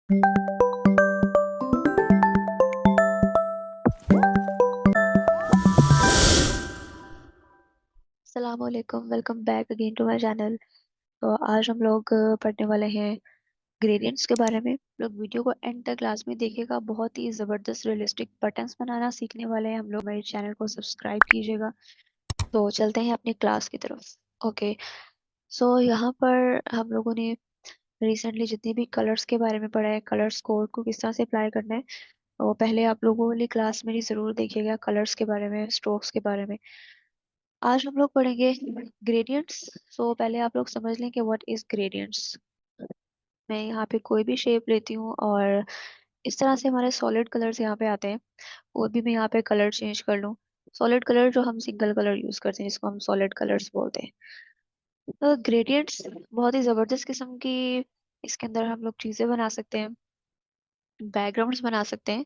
अस्सलामुअलैकुम, welcome back again to my channel. तो आज हम लोग पढ़ने वाले हैं ग्रेडियंट्स के बारे में। लोग वीडियो को एंड तक क्लास में देखिएगा, बहुत ही ज़बरदस्त रियलिस्टिक पैटर्न्स बनाना सीखने वाले हैं हम लोग। मेरे चैनल को सब्सक्राइब कीजिएगा। तो चलते हैं अपनी क्लास की तरफ। ओके, सो यहाँ पर हम लोगों ने रिसेंटली जितने भी कलर्स के बारे में पढ़ा है, कलर्स कोड को किस तरह से अप्लाई करना है, वो पहले आप लोगों वाली क्लास मेरी ज़रूर देखिएगा, कलर्स के बारे में, स्ट्रोक्स के बारे में। आज हम लोग पढ़ेंगे ग्रेडियंट्स। सो पहले आप लोग समझ लें कि व्हाट इज ग्रेडियंट्स। मैं यहाँ पे कोई भी शेप लेती हूँ और इस तरह से हमारे सॉलिड कलर्स यहाँ पे आते हैं। और भी मैं यहाँ पे कलर चेंज कर लूँ, सॉलिड कलर जो हम सिंगल कलर यूज करते हैं जिसको हम सॉलिड कलर्स बोलते हैं। तो ग्रेडियंट्स बहुत ही जबरदस्त किस्म की, इसके अंदर हम लोग चीजें बना सकते हैं, बैकग्राउंड्स बना सकते हैं।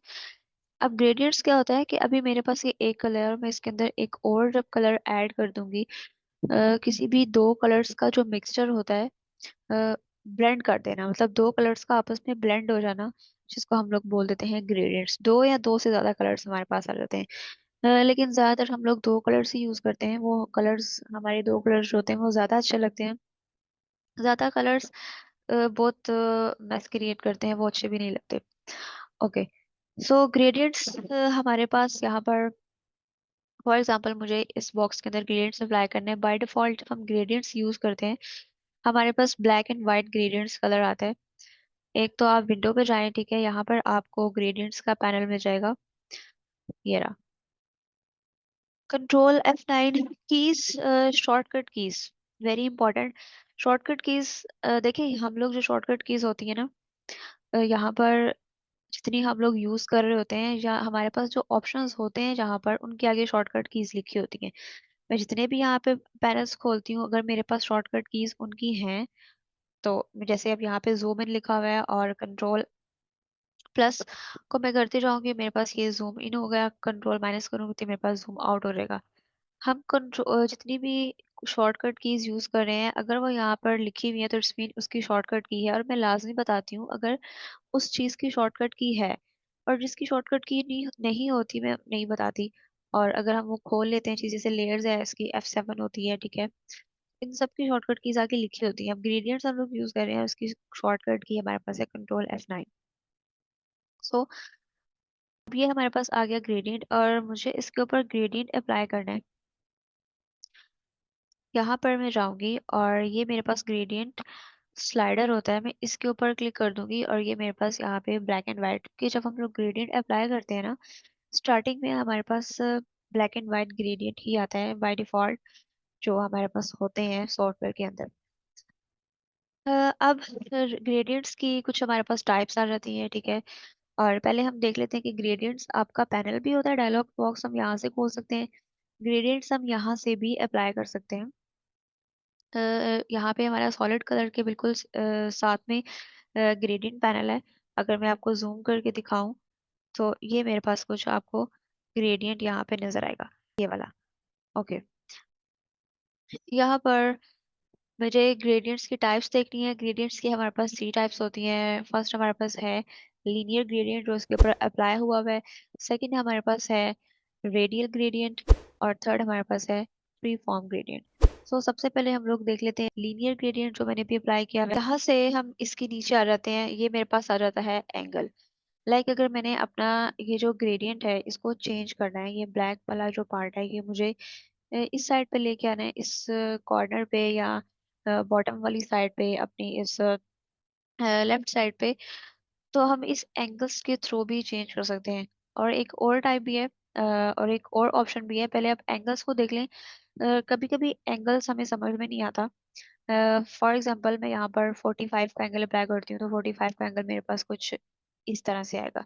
अब ग्रेडियंट्स क्या होता है कि अभी मेरे पास ये एक कलर है और मैं इसके अंदर एक और जब कलर ऐड कर दूंगी, किसी भी दो कलर्स का जो मिक्सचर होता है, ब्लेंड कर देना, मतलब दो कलर्स का आपस में ब्लेंड हो जाना, जिसको हम लोग बोल देते हैं ग्रेडियंट्स। दो या दो से ज्यादा कलर्स हमारे पास आ जाते हैं। लेकिन ज्यादातर हम लोग दो कलर्स ही यूज करते हैं। वो कलर्स, हमारे दो कलर्स जो होते हैं वो ज्यादा अच्छे लगते हैं। ज्यादा कलर्स बहुत मैस क्रिएट करते हैं, वो अच्छे भी नहीं लगते। ओके, सो ग्रेडियंट्स हमारे पास यहाँ पर, फॉर एग्जांपल मुझे इस बॉक्स के अंदर ग्रेडियंट्स अप्लाई करने हैं। बाय डिफॉल्ट हम ग्रेडियंट्स यूज करते हैं, हमारे पास black and white gradients colour आता है। एक तो आप विंडो पे जाएं, ठीक है, यहाँ पर आपको ग्रेडियंट्स का पैनल मिल जाएगा, ये रहा। Control F9 keys, shortcut keys, very important. Shortcut keys, देखिए हम लोग जो शॉर्टकट कीज होती है ना, यहाँ पर जितनी हम लोग यूज कर रहे होते हैं, या हमारे पास जो ऑप्शंस होते हैं जहाँ पर उनके आगे शॉर्टकट कीज लिखी होती हैं, मैं जितने भी यहाँ पे पैनल्स खोलती हूँ, अगर मेरे पास शॉर्टकट कीज उनकी हैं, तो जैसे अब यहाँ पे जूम इन लिखा हुआ है और कंट्रोल प्लस को मैं करते जाऊंगी, मेरे पास ये जूम इन हो गया, कंट्रोल माइनस करूंगी तो मेरे पास जूम आउट हो जाएगा। हम कंट्रोल जितनी भी शॉर्टकट कीज यूज कर रहे हैं, अगर वो यहाँ पर लिखी हुई है तो इट्स मीन उसकी शॉर्टकट की है। और मैं लाजमी बताती हूँ, अगर उस चीज की शॉर्टकट की है, और जिसकी शॉर्टकट की नहीं होती मैं नहीं बताती। और अगर हम वो खोल लेते हैं चीज, जैसे लेयर्स है, इसकी F7 होती है, ठीक है, इन सब की शॉर्टकट कीज आगे लिखी होती है। अब ग्रेडियंट्स हम लोग यूज कर रहे हैं, उसकी शॉर्टकट की हमारे पास है कंट्रोल F9। सो अब ये हमारे पास आ गया ग्रेडियंट, और मुझे इसके ऊपर ग्रेडियंट अप्लाई करना है। यहाँ पर मैं जाऊंगी और ये मेरे पास ग्रेडियंट स्लाइडर होता है, मैं इसके ऊपर क्लिक कर दूंगी और ये मेरे पास यहाँ पे ब्लैक एंड व्हाइट के, जब हम लोग ग्रेडियंट अप्लाई करते हैं ना, स्टार्टिंग में हमारे पास ब्लैक एंड व्हाइट ग्रेडियंट ही आता है बाय डिफॉल्ट, जो हमारे पास होते हैं सॉफ्टवेयर के अंदर। अब ग्रेडियंट्स की कुछ हमारे पास टाइप्स आ जाती हैं, ठीक है। और पहले हम देख लेते हैं कि ग्रेडियंट्स आपका पैनल भी होता है, डायलॉग बॉक्स हम यहाँ से खोल सकते हैं, ग्रेडियंट्स हम यहाँ से भी अप्लाई कर सकते हैं। यहाँ पे हमारा सॉलिड कलर के बिल्कुल साथ में ग्रेडियंट पैनल है। अगर मैं आपको जूम करके दिखाऊं, तो ये मेरे पास कुछ आपको ग्रेडियंट यहाँ पे नजर आएगा, ये वाला। ओके, यहाँ पर मुझे ग्रेडियंट्स की टाइप्स देखनी है। ग्रेडियंट्स की हमारे पास थ्री टाइप्स होती हैं। फर्स्ट हमारे पास है लीनियर ग्रेडियंट, जो इसके ऊपर अप्लाई हुआ हुआ है। सेकंड हमारे पास है रेडियल ग्रेडियंट, और थर्ड हमारे पास है फ्री फॉर्म ग्रेडियंट। सो सबसे पहले हम लोग देख लेते हैं लीनियर ग्रेडियंट, जो मैंने भी अप्लाई किया है। यहाँ से हम इसके नीचे आ जाते हैं, ये मेरे पास आ जाता है एंगल। अगर मैंने अपना ये जो ग्रेडियंट है इसको चेंज करना है, ये ब्लैक वाला जो पार्ट है ये मुझे इस साइड पे लेके आना है, इस कॉर्नर पे या बॉटम वाली साइड पे, अपनी इस लेफ्ट साइड पे, तो हम इस एंगल्स के थ्रू भी चेंज कर सकते हैं। और एक और टाइप भी है, और एक और ऑप्शन भी है। पहले आप एंगल्स को देख लें। कभी कभी एंगल्स हमें समझ में नहीं आता। फॉर एग्जांपल मैं यहाँ पर 45 का एंगल अप्लाई करती हूँ, तो 45 का एंगल मेरे पास कुछ इस तरह से आएगा।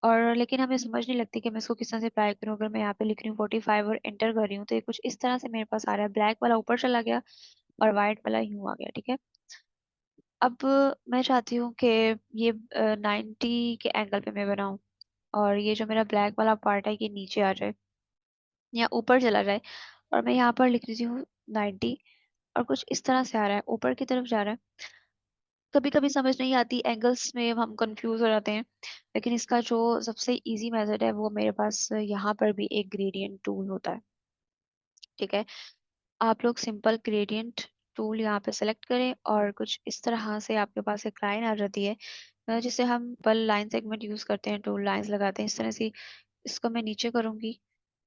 और लेकिन हमें समझ नहीं लगती कि मैं इसको किस तरह से अप्लाई करूँ। अगर मैं यहाँ पे लिख रही हूँ 45 और एंटर कर रही हूँ, तो ये कुछ इस तरह से मेरे पास आ रहा है, ब्लैक वाला ऊपर चला गया और व्हाइट वाला यूं आ गया, ठीक है। अब मैं चाहती हूँ कि ये 90 के एंगल पे मैं बनाऊं, और ये जो मेरा ब्लैक वाला पार्ट है ये नीचे आ जाए या ऊपर चला जाए। और मैं यहाँ पर लिख देती हूँ 90, और कुछ इस तरह से आ रहा है, ऊपर की तरफ जा रहा है। कभी कभी समझ नहीं आती, एंगल्स में हम कंफ्यूज हो जाते हैं। लेकिन इसका जो सबसे इजी मेथड है वो मेरे पास यहाँ पर भी एक ग्रेडियंट टूल होता है। ठीक है, आप लोग सिंपल ग्रेडियंट टूल यहाँ पे सेलेक्ट करें और कुछ इस तरह से आपके पास एक लाइन आ जाती है, जिसे हम पल लाइन सेगमेंट यूज करते हैं, टूल लाइंस लगाते हैं इस तरह से। इसको मैं नीचे करूंगी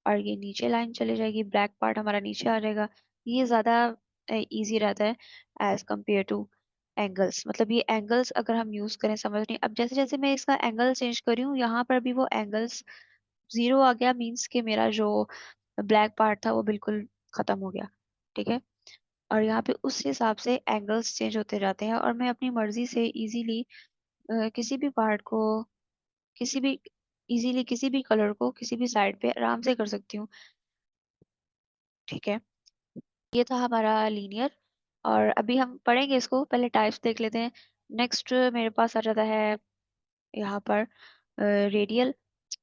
और ये नीचे लाइन चली जाएगी, ब्लैक पार्ट हमारा नीचे आ जाएगा। ये ज्यादा इजी रहता है एज कम्पेयर टू एंगल्स। मतलब ये एंगल्स अगर हम यूज करें समझ नहीं, अब जैसे जैसे मैं इसका एंगल चेंज करी हूँ यहाँ पर भी वो एंगल्स जीरो आ गया, मीन्स के मेरा जो ब्लैक पार्ट था वो बिल्कुल खत्म हो गया। ठीक है, और यहाँ पे उस हिसाब से एंगल्स चेंज होते जाते हैं और मैं अपनी मर्जी से इजीली किसी भी पार्ट को, किसी भी इजीली किसी भी कलर को किसी भी साइड पे आराम से कर सकती हूँ। ठीक है, ये था हमारा लीनियर। और अभी हम पढ़ेंगे इसको, पहले टाइप्स देख लेते हैं। नेक्स्ट मेरे पास आ जाता है यहाँ पर रेडियल।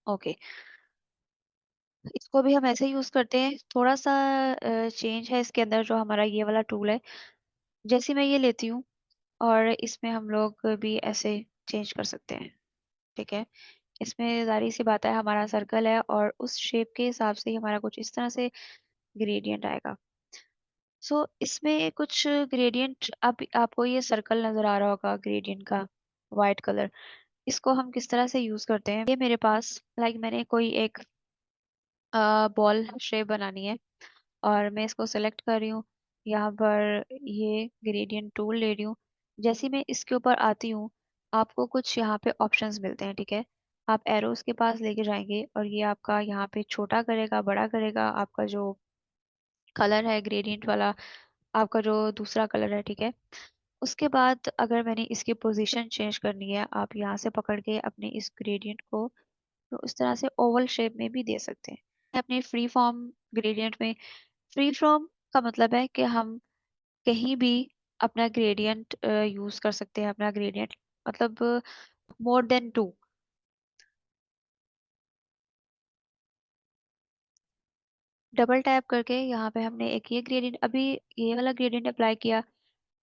ओके, इसको भी हम ऐसे यूज करते हैं, थोड़ा सा चेंज है इसके अंदर। जो हमारा ये वाला टूल है, जैसे मैं ये लेती हूँ और इसमें हम लोग भी ऐसे चेंज कर सकते हैं। ठीक है, इसमें जारी सी बात है हमारा सर्कल है और उस शेप के हिसाब से ही हमारा कुछ इस तरह से ग्रेडियंट आएगा। सो इसमें कुछ ग्रेडियंट, आप आपको ये सर्कल नजर आ रहा होगा ग्रेडियंट का, वाइट कलर। इसको हम किस तरह से यूज करते हैं, ये मेरे पास मैंने कोई एक बॉल शेप बनानी है और मैं इसको सेलेक्ट कर रही हूँ, यहाँ पर ये ग्रेडियंट टूल ले रही हूँ। जैसे ही मैं इसके ऊपर आती हूँ आपको कुछ यहाँ पे ऑप्शंस मिलते हैं। ठीक है, आप एरोस के पास लेके जाएंगे और ये आपका यहाँ पे छोटा करेगा, बड़ा करेगा आपका जो कलर है ग्रेडियंट वाला, आपका जो दूसरा कलर है। ठीक है, उसके बाद अगर मैंने इसकी पोजीशन चेंज करनी है, आप यहाँ से पकड़ के अपने इस ग्रेडियंट को तो इस तरह से ओवल शेप में भी दे सकते हैं। अपने फ्री फॉर्म ग्रेडियंट में, फ्री फॉर्म का मतलब है कि हम कहीं भी अपना ग्रेडियंट यूज कर सकते हैं। अपना ग्रेडियंट मतलब more than two. Double tap करके यहाँ पे हमने एक ये ग्रेडियंट, अभी ये वाला ग्रेडियंट अप्लाई किया,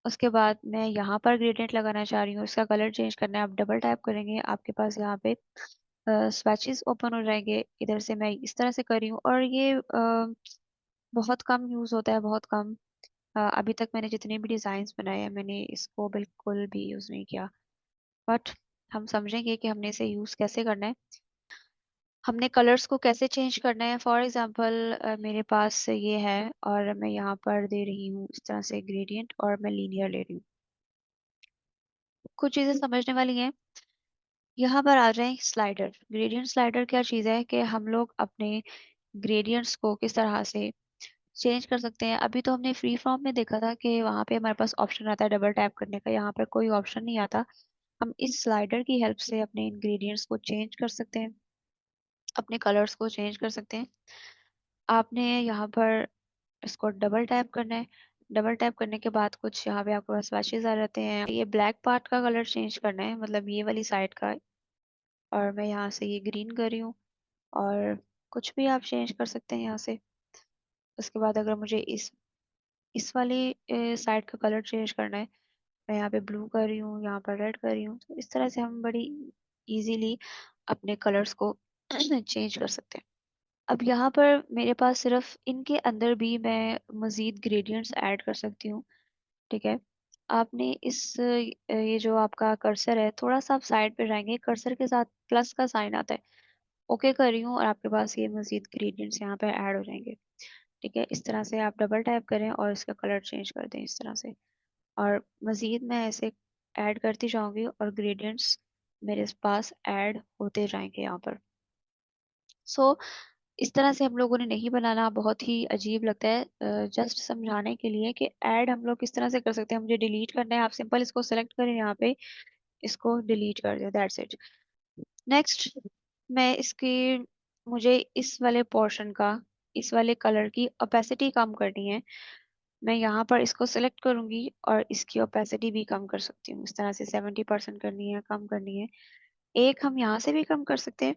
उसके बाद मैं यहाँ पर ग्रेडियंट लगाना चाह रही हूँ, इसका कलर चेंज करना है। आप डबल टैप करेंगे आपके पास यहाँ पे स्वैचेस ओपन हो जाएंगे। इधर से मैं इस तरह से कर रही हूँ और ये बहुत कम यूज होता है, बहुत कम। अभी तक मैंने जितने भी डिजाइन बनाए हैं मैंने इसको बिल्कुल भी यूज नहीं किया, बट हम समझेंगे कि हमने इसे यूज कैसे करना है, हमने कलर्स को कैसे चेंज करना है। फॉर एग्जांपल मेरे पास ये है और मैं यहाँ पर दे रही हूँ इस तरह से ग्रेडियंट और मैं लीनियर ले रही हूँ। कुछ चीजें समझने वाली हैं। यहाँ पर आ जाए स्लाइडर। ग्रेडियंट स्लाइडर क्या चीज़ है कि हम लोग अपने ग्रेडियंट्स को किस तरह से चेंज कर सकते हैं। अभी तो हमने फ्री फॉर्म में देखा था कि वहाँ पे हमारे पास ऑप्शन आता है डबल टैप करने का, यहाँ पर कोई ऑप्शन नहीं आता। हम इस स्लाइडर की हेल्प से अपने इंग्रेडिएंट्स को चेंज कर सकते हैं, अपने कलर्स को चेंज कर सकते हैं। आपने यहाँ पर इसको डबल टैप करना है। डबल टैप करने के बाद कुछ यहाँ पे आपके पास swatches आ जाते हैं। ये ब्लैक पार्ट का कलर चेंज करना है, मतलब ये वाली साइड का, और मैं यहाँ से ये ग्रीन कर रही हूँ। और कुछ भी आप चेंज कर सकते हैं यहाँ से। उसके बाद अगर मुझे इस वाली साइड का कलर चेंज करना है, मैं यहाँ पे ब्लू कर रही हूँ, यहाँ पर रेड कर रही हूँ। तो इस तरह से हम बड़ी इजीली अपने कलर्स को चेंज कर सकते हैं। अब यहाँ पर मेरे पास सिर्फ इनके अंदर भी मैं मजीद ग्रेडियंट्स ऐड कर सकती हूँ। ठीक है, आपने ये जो आपका कर्सर है, थोड़ा सा आप साइड पे जाएंगे, कर्सर के साथ प्लस का साइन आता है, ओके कर रही हूँ और आपके पास ये मजीद ग्रेडियंट्स यहाँ पे ऐड हो जाएंगे। ठीक है, इस तरह से आप डबल टैप करें और इसका कलर चेंज कर दें इस तरह से, और मजीद मैं ऐसे ऐड करती जाऊंगी और ग्रेडियंट्स मेरे पास ऐड होते जाएंगे यहाँ पर। सो इस तरह से हम लोगों ने नहीं बनाना, बहुत ही अजीब लगता है। जस्ट समझाने के लिए कि ऐड हम लोग किस तरह से कर सकते हैं। मुझे डिलीट करना है, आप सिंपल इसको सेलेक्ट करें यहाँ पे, इसको डिलीट कर दें, दैट्स इट। नेक्स्ट मैं इसकी, मुझे इस वाले पोर्शन का, इस वाले कलर की ओपेसिटी कम करनी है। मैं यहाँ पर इसको सिलेक्ट करूंगी और इसकी ओपेसिटी भी कम कर सकती हूँ, इस तरह से 70% करनी है, कम करनी है। एक हम यहाँ से भी कम कर सकते हैं।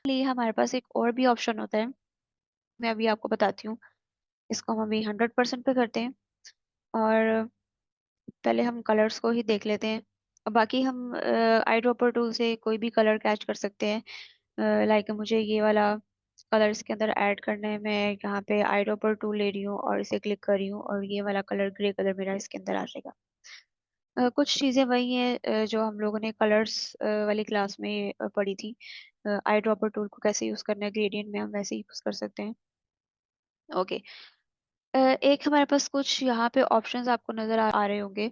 लिए हमारे पास एक और भी ऑप्शन होता है, मैं अभी आपको बताती हूँ। इसको हम अभी 100% पे करते हैं और पहले हम कलर्स को ही देख लेते हैं। बाकी हम आई ड्रॉपर टूल से कोई भी कलर कैच कर सकते हैं। लाइक मुझे ये वाला कलर इसके अंदर ऐड करना है, मैं यहाँ पे आई ड्रॉपर टूल ले रही हूँ और इसे क्लिक कर रही हूँ और ये वाला कलर ग्रे कलर मेरा इसके अंदर आ जाएगा। कुछ चीज़ें वही हैं जो हम लोगों ने कलर्स वाली क्लास में पढ़ी थी। आई ड्रॉपर टूल को कैसे यूज़ करना है ग्रेडियंट में, हम वैसे ही यूज़ कर सकते हैं। ओके। एक हमारे पास कुछ यहाँ पे ऑप्शंस आपको नज़र आ रहे होंगे।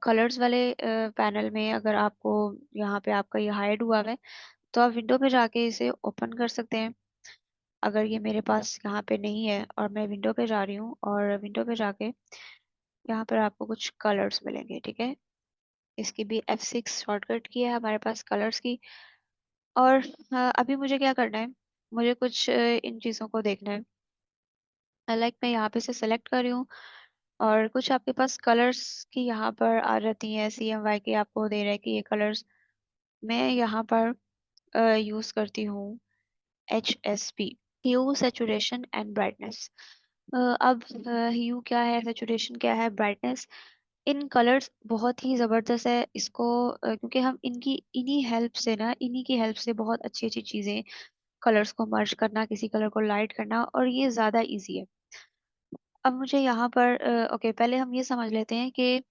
कलर्स वाले पैनल में अगर आपको यहाँ पे आपका ये हाइड हुआ है तो आप विंडो पे जाके इसे ओपन कर सकते हैं। अगर ये मेरे पास यहाँ पे नहीं है और मैं विंडो पे जा रही हूँ और विंडो पे जाके यहाँ पर आपको कुछ कलर्स मिलेंगे, ठीक है। इसकी भी F6 शॉर्टकट की है हमारे पास कलर्स की। और अभी मुझे क्या करना है, मुझे कुछ इन चीज़ों को देखना है। लाइक मैं यहाँ पे से सेलेक्ट कर रही हूँ और कुछ आपके पास कलर्स की यहाँ पर आ जाती है, CMY के आपको दे रहा है कि ये कलर्स। मैं यहाँ पर यूज करती हूँ HSP, hue saturation and brightness. अब ह्यू क्या है, सैचुरेशन क्या है, ब्राइटनेस, इन कलर्स बहुत ही जबरदस्त है। इसको क्योंकि हम इनकी इन्हीं हेल्प से ना, इन्हीं की हेल्प से बहुत अच्छी अच्छी चीजें, कलर्स को मर्ज करना, किसी कलर को लाइट करना, और ये ज्यादा इजी है। अब मुझे यहाँ पर ओके, पहले हम ये समझ लेते हैं कि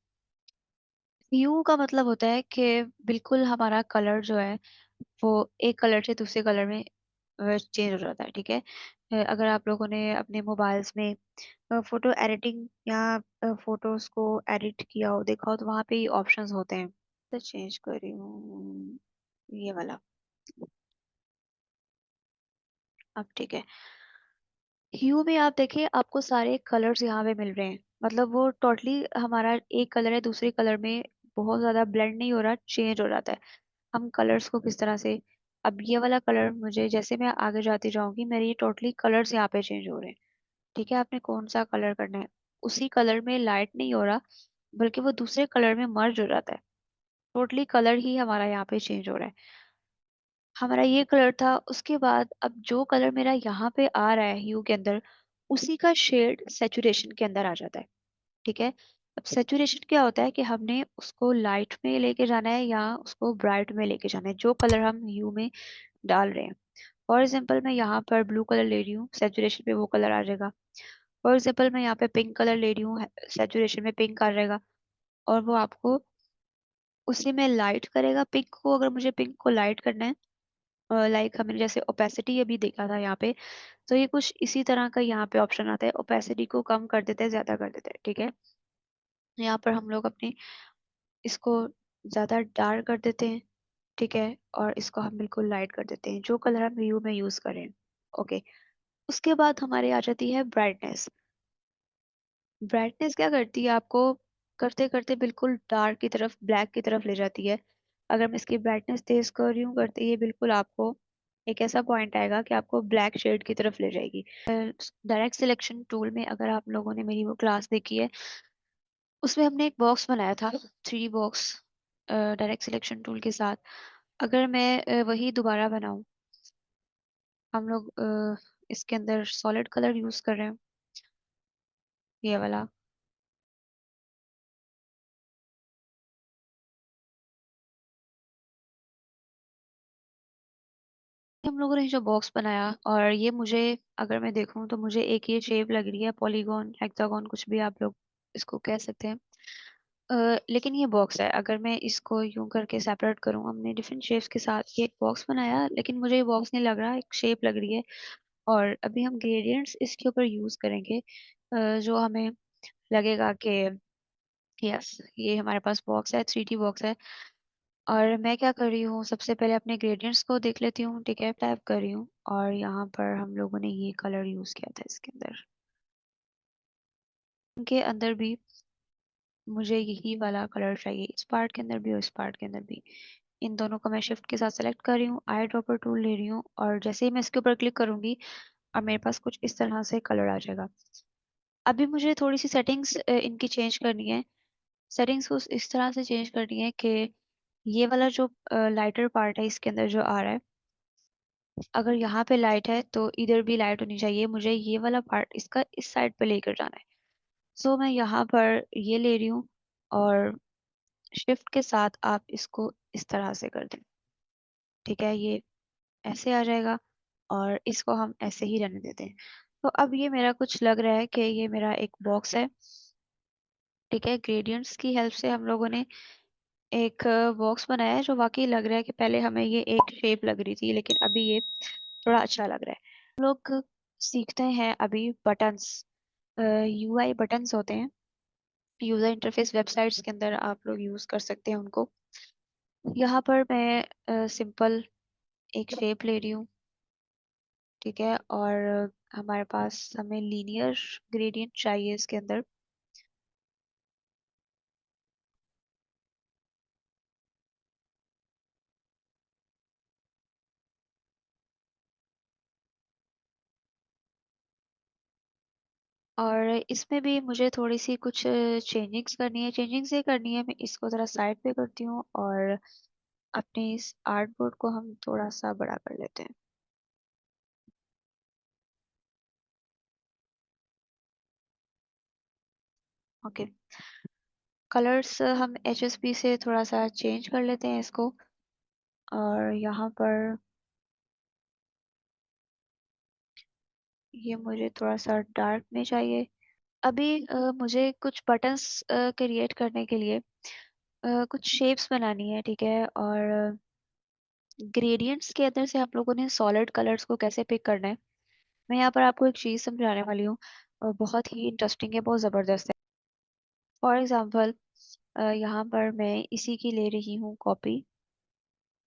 ह्यू का मतलब होता है कि बिल्कुल हमारा कलर जो है वो एक कलर से दूसरे कलर में चेंज हो जाता है, ठीक है। अगर आप लोगों ने अपने मोबाइल्स में फोटो एडिटिंग या फोटोज को एडिट किया हो, देखा हो, तो वहाँ पे ये ऑप्शंस होते हैं। तो चेंज कर रही हूँ ये वाला, अब ठीक है। ह्यू में आप देखिए आपको सारे कलर्स यहाँ पे मिल रहे हैं, मतलब वो टोटली हमारा एक कलर है दूसरे कलर में बहुत ज्यादा ब्लेंड नहीं हो रहा, चेंज हो जाता है। हम कलर्स को किस तरह से, अब ये वाला कलर मुझे, जैसे मैं आगे जाती जाऊंगी मेरे ये टोटली कलर्स यहाँ पे चेंज हो रहे हैं, ठीक है। आपने कौन सा कलर करना है, उसी कलर में लाइट नहीं हो रहा बल्कि वो दूसरे कलर में मर्ज हो जाता है, टोटली कलर ही हमारा यहाँ पे चेंज हो रहा है। हमारा ये कलर था, उसके बाद अब जो कलर मेरा यहाँ पे आ रहा है ह्यू के अंदर, उसी का शेड सेचुरेशन के अंदर आ जाता है, ठीक है। अब सेचुरेशन क्या होता है कि हमने उसको लाइट में लेके जाना है या उसको ब्राइट में लेके जाना है, जो कलर हम ह्यू में डाल रहे हैं। फॉर एग्जाम्पल मैं यहाँ पर ब्लू कलर ले रही हूँ, सेचुरेशन पे वो कलर आ जाएगा। फॉर एग्जाम्पल मैं यहाँ पे पिंक कलर ले रही हूँ, सेचुरेशन में पिंक आ जाएगा, और वो आपको उसी में लाइट करेगा पिंक को। अगर मुझे पिंक को लाइट करना है, लाइक हमने जैसे ओपेसिटी अभी देखा था यहाँ पे, तो ये कुछ इसी तरह का यहाँ पे ऑप्शन आता है, ओपेसिटी को कम कर देते हैं, ज्यादा कर देते हैं, ठीक है। यहाँ पर हम लोग अपने इसको ज्यादा डार्क कर देते हैं, ठीक है, और इसको हम बिल्कुल लाइट कर देते हैं, जो कलर हम व्यू में यूज करें। ओके। उसके बाद हमारे आ जाती है ब्राइटनेस। ब्राइटनेस क्या करती है, आपको करते करते बिल्कुल डार्क की तरफ, ब्लैक की तरफ ले जाती है। अगर मैं इसकी ब्राइटनेस तेज कर रही हूँ करते ही बिल्कुल आपको एक ऐसा पॉइंट आएगा कि आपको ब्लैक शेड की तरफ ले जाएगी। डायरेक्ट सिलेक्शन टूल में अगर आप लोगों ने मेरी वो क्लास देखी है, उसमें हमने एक बॉक्स बनाया था, 3D box, direct selection tool के साथ। अगर मैं वही दोबारा बनाऊं, हम लोग इसके अंदर सॉलिड कलर यूज कर रहे हैं, ये वाला। हम लोगों ने जो बॉक्स बनाया, और ये मुझे, अगर मैं देखूं तो मुझे एक ये शेप लग रही है, पॉलीगॉन, हेक्सागोन, कुछ भी आप लोग इसको कह सकते हैं। लेकिन ये बॉक्स है, अगर मैं इसको यूं करके सेपरेट करूं, हमने डिफरेंट शेप्स के साथ ये एक बॉक्स बनाया, लेकिन मुझे ये बॉक्स नहीं लग रहा, एक शेप लग रही है। और अभी हम ग्रेडियंट्स इसके ऊपर यूज करेंगे, जो हमें लगेगा कि यस, ये हमारे पास बॉक्स है, 3D बॉक्स है। और मैं क्या कर रही हूँ, सबसे पहले अपने ग्रेडियंट्स को देख लेती हूँ, ठीक है, टाइप कर रही हूँ, और यहाँ पर हम लोगों ने ये कलर यूज किया था इसके अंदर, इनके अंदर भी मुझे यही वाला कलर चाहिए, इस पार्ट के अंदर भी और इस पार्ट के अंदर भी। इन दोनों को मैं शिफ्ट के साथ सेलेक्ट कर रही हूँ, आई ड्रॉपर टूल ले रही हूँ, और जैसे ही मैं इसके ऊपर क्लिक करूंगी और मेरे पास कुछ इस तरह से कलर आ जाएगा। अभी मुझे थोड़ी सी सेटिंग्स इनकी चेंज करनी है। सेटिंग्स को इस तरह से चेंज करनी है कि ये वाला जो लाइटर पार्ट है इसके अंदर जो आ रहा है, अगर यहाँ पे लाइट है तो इधर भी लाइट होनी चाहिए, मुझे ये वाला पार्ट इसका इस साइड पे लेकर जाना है। सो मैं यहाँ पर ये ले रही हूँ, और शिफ्ट के साथ आप इसको इस तरह से कर दें। ठीक है, ये ऐसे आ जाएगा और इसको हम ऐसे ही रहने देते हैं। तो अब ये मेरा कुछ लग रहा है कि ये मेरा एक बॉक्स है। ठीक है, ग्रेडियंट्स की हेल्प से हम लोगों ने एक बॉक्स बनाया है जो वाकई लग रहा है कि पहले हमें ये एक शेप लग रही थी लेकिन अभी ये थोड़ा अच्छा लग रहा है। हम लोग सीखते हैं अभी बटन्स। यूआई बटन्स होते हैं, यूजर इंटरफेस। वेबसाइट्स के अंदर आप लोग यूज कर सकते हैं उनको। यहाँ पर मैं सिंपल एक शेप ले रही हूँ। ठीक है, और हमारे पास हमें लीनियर ग्रेडियंट चाहिए इसके अंदर। और इसमें भी मुझे थोड़ी सी कुछ चेंजिंग्स करनी है। चेंजिंग्स ये करनी है, मैं इसको ज़रा साइड पे करती हूँ और अपने इस आर्ट बोर्ड को हम थोड़ा सा बड़ा कर लेते हैं। ओके, कलर्स हम HSP से थोड़ा सा चेंज कर लेते हैं इसको। और यहाँ पर ये मुझे थोड़ा सा डार्क में चाहिए। अभी मुझे कुछ बटन्स क्रिएट करने के लिए कुछ शेप्स बनानी है। ठीक है, और ग्रेडियंट्स के अंदर से हम लोगों ने सॉलिड कलर्स को कैसे पिक करना है, मैं यहाँ पर आपको एक चीज़ समझाने वाली हूँ। बहुत ही इंटरेस्टिंग है, बहुत ज़बरदस्त है। फॉर एग्जांपल यहाँ पर मैं इसी की ले रही हूँ कॉपी।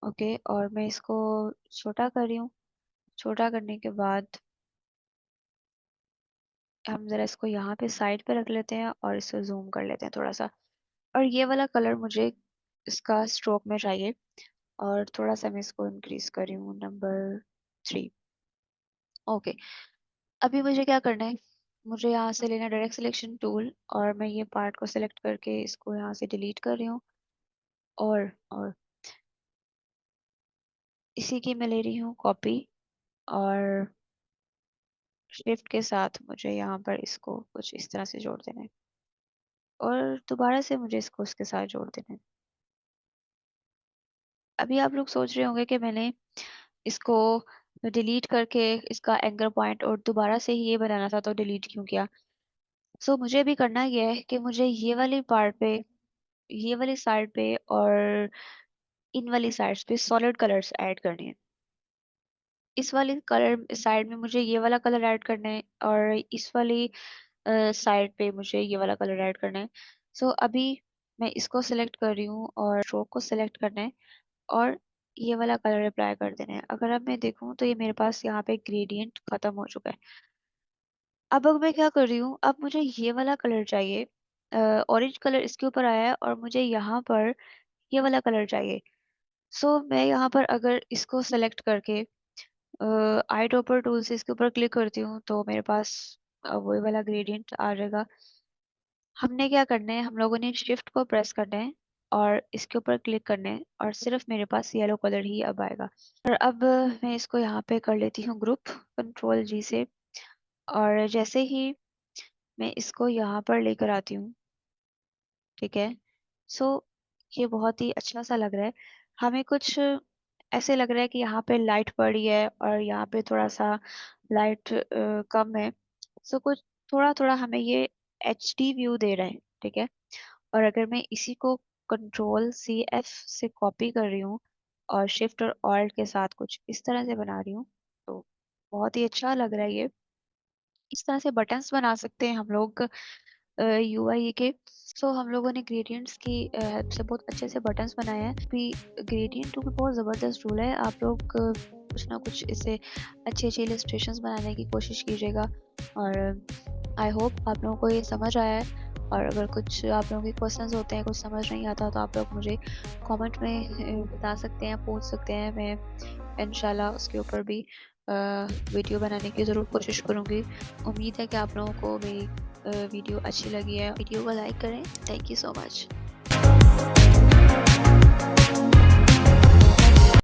ओके, और मैं इसको छोटा कर रही हूँ। छोटा करने के बाद हम ज़रा इसको यहाँ पे साइड पे रख लेते हैं और इसको जूम कर लेते हैं थोड़ा सा। और ये वाला कलर मुझे इसका स्ट्रोक में चाहिए। और थोड़ा सा मैं इसको इंक्रीज कर रही हूँ, नंबर 3। ओके, अभी मुझे क्या करना है, मुझे यहाँ से लेना डायरेक्ट सिलेक्शन टूल और मैं ये पार्ट को सिलेक्ट करके इसको यहाँ से डिलीट कर रही हूँ। और इसी की मैं ले रही हूँ कॉपी और शिफ्ट के साथ मुझे यहाँ पर इसको कुछ इस तरह से जोड़ देना है और दोबारा से मुझे इसको उसके साथ जोड़ देना है। अभी आप लोग सोच रहे होंगे कि मैंने इसको डिलीट करके इसका एंकर पॉइंट और दोबारा से ही ये बनाना था तो डिलीट क्यों किया। सो मुझे भी करना ये है कि मुझे ये वाली पार्ट पे, ये वाली साइड पे और इन वाली साइड्स पे सॉलिड कलर्स ऐड करने हैं। इस वाली कलर साइड में मुझे ये वाला कलर ऐड करना है और इस वाली साइड पे मुझे ये वाला कलर ऐड करना है। सो अभी मैं इसको सिलेक्ट कर रही हूँ और स्ट्रोक को सिलेक्ट करना है और ये वाला कलर अप्लाई कर देना है। अगर अब मैं देखूँ तो ये मेरे पास यहाँ पे ग्रेडियंट खत्म हो चुका है। अब मैं क्या कर रही हूँ, अब मुझे ये वाला कलर चाहिए। ऑरेंज कलर इसके ऊपर आया है और मुझे यहाँ पर ये वाला कलर चाहिए। सो मैं यहाँ पर अगर इसको सेलेक्ट करके आई ड्रॉपर टूल से इसके ऊपर क्लिक करती हूँ तो मेरे पास वही वाला ग्रेडियंट आ जाएगा। हमने क्या करना है, हम लोगों ने शिफ्ट को प्रेस करना है और इसके ऊपर क्लिक करना है और सिर्फ मेरे पास येलो कलर ही अब आएगा। और अब मैं इसको यहाँ पे कर लेती हूँ ग्रुप, Ctrl G से। और जैसे ही मैं इसको यहाँ पर लेकर आती हूँ, ठीक है, सो ये बहुत ही अच्छा सा लग रहा है। हमें कुछ ऐसे लग रहा है कि यहाँ पे लाइट पड़ी है और यहाँ पे थोड़ा सा लाइट कम है। सो कुछ थोड़ा थोड़ा हमें ये HD व्यू दे रहा है। ठीक है, और अगर मैं इसी को Ctrl+C+F से कॉपी कर रही हूँ और शिफ्ट और ऑल्ट के साथ कुछ इस तरह से बना रही हूँ तो बहुत ही अच्छा लग रहा है ये। इस तरह से बटन्स बना सकते हैं हम लोग UI के। सो हम लोगों ने ग्रेडियंट्स की हेल्प से बहुत अच्छे से बटन्स बनाए हैं। भी ग्रेडियंट टूल बहुत ज़बरदस्त टूल है। आप लोग कुछ ना कुछ इससे अच्छी अच्छी इलस्ट्रेशंस बनाने की कोशिश कीजिएगा। और आई होप आप लोगों को ये समझ आया है। और अगर कुछ आप लोगों के क्वेश्चंस होते हैं, कुछ समझ नहीं आता तो आप लोग मुझे कमेंट में बता सकते हैं, पूछ सकते हैं। मैं इंशाल्लाह उसके ऊपर भी वीडियो बनाने की ज़रूर कोशिश करूँगी। उम्मीद है कि आप लोगों को मेरी वीडियो अच्छी लगी है। वीडियो को लाइक करें। Thank you so much.